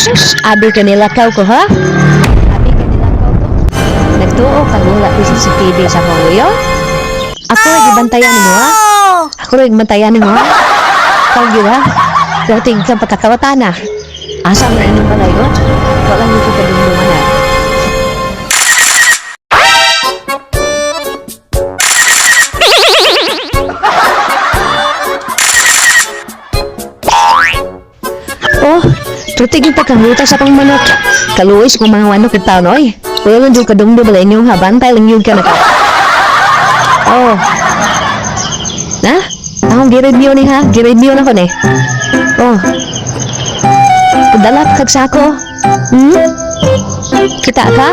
Sus, abi ka nilakaw ko ha? Abi ka nilakaw ko? Nagtuo ka wala ko sa CCTV sa panguyo? Ako ay gibantayan mo ha? Ako ay gibantayan mo ha? Ikaw yun ha? Dating ka patakawatan na. Asa na inyong balay ko? Wala nyo ko kadunduman ha? Oh, tutig yung pagkahuta sa pang manok. Kaluis kung mga manok kita, noy. Wala lang yung kadungdo balay nyo ha. Bantay lang yun ka na ka. Oh. Na? Akong gi-review ni ha. Gi-review na ko ni. Oh. Padalat kag sako. Kita ka?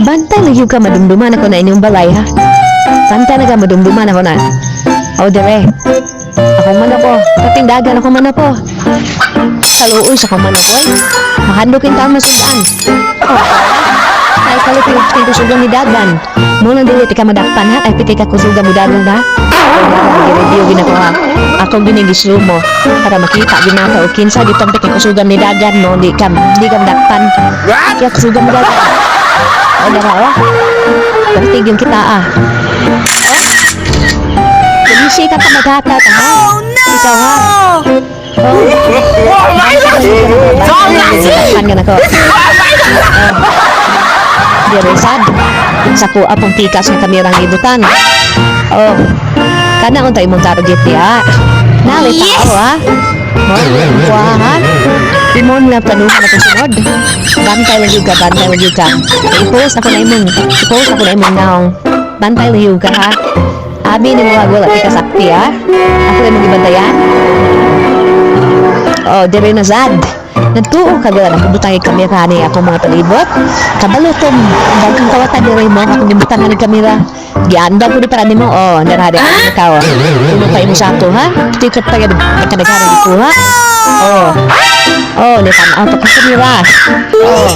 Bantay lang yun ka. Madumduman ako na inyong balay ha. Bantay na ka. Madumduman ako na. Oh, dire. Ako man ako. Katindagan ako man ako. Kaluoy sa kamano ko eh. Mahandokin ka masundaan. Oh. Ay kalipin kusugang ni Dagan. Muna dili ka madakpan ha. Ay piti ka kusugang mo Dagan ha. I-review gina ko ha. Ako ginigislo mo. Para makita ginaka o kinsa ditong piti kusugang ni Dagan no. Di ka madakpan. Kaya kusugang mo Dagan. O dara o. Pertigin kita ah. O. Kumisi ka maghatat ha. Ikaw ha. Oh my God! Saan ka na ko? Dire sad. Sa ko apong tikas ng kamerang ibutan. Oh. Kana untay mong target niya. Nali tao ha. Mo, ha? Timon na planuhan na sunod. Bantay lang juga, bantay lang juga. I-post ako na imong naong. Bantay lang juga ha. Abi ni mga wala tika sakti ha. Ako rin mag-ibantayan. Oh, dire na sad. Nagtuo ka gala nakabutang kamera ni ako mga palibot. Kabalo kong bagang kawatan dire mo akong gibutan ng kamera. Gianda ko di para nimo. Oh, narade ang ikaw. Uno pa imo sa ato ha. Tikat pa gid kadaghanan dito ha. Oh. Oh, ni tan auto ka kamera. Oh.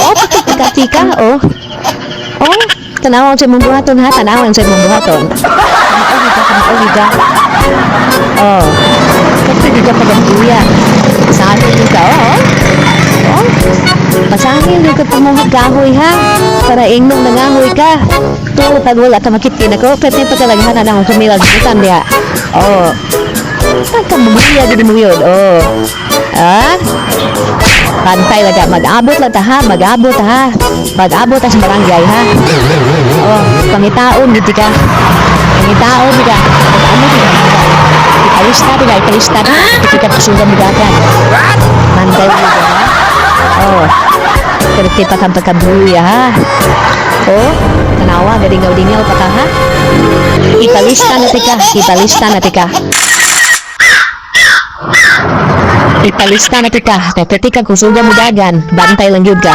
Oh, tika. Oh. Oh, tanawan sa imong buhaton ha, tanawan sa imong buhaton. Oh. Kasi di ka pagkakuya. Saan ka, oh? Oh. Pasangin yung kapamuhag kahoy, ha? Para ingnong nangahoy ka. Tulo pag wala ka makitin ako, pwede pagkalaghan na akong kumilag butan niya. Oh. Pagkamuhiya din mo yun, oh. Ah? Pantay lang ka. Mag-abot lang ta, ha? Mag-abot, ha? Mag-abot sa barangay, ha? Oh. Pangitaon, hindi ka. Pangitaon, hindi ka. Mag-abot, hindi ka. Italista na. Itikat suga mudagan. Mandal mo ba? Oh. Kerti pa kang pagkabuya ha. Oh. Tanawa, gadingaw-dingaw pa ka ha. Italista na tika. Italista na tika. Kerti ka kusuga mudagan. Bantay lang yun ka.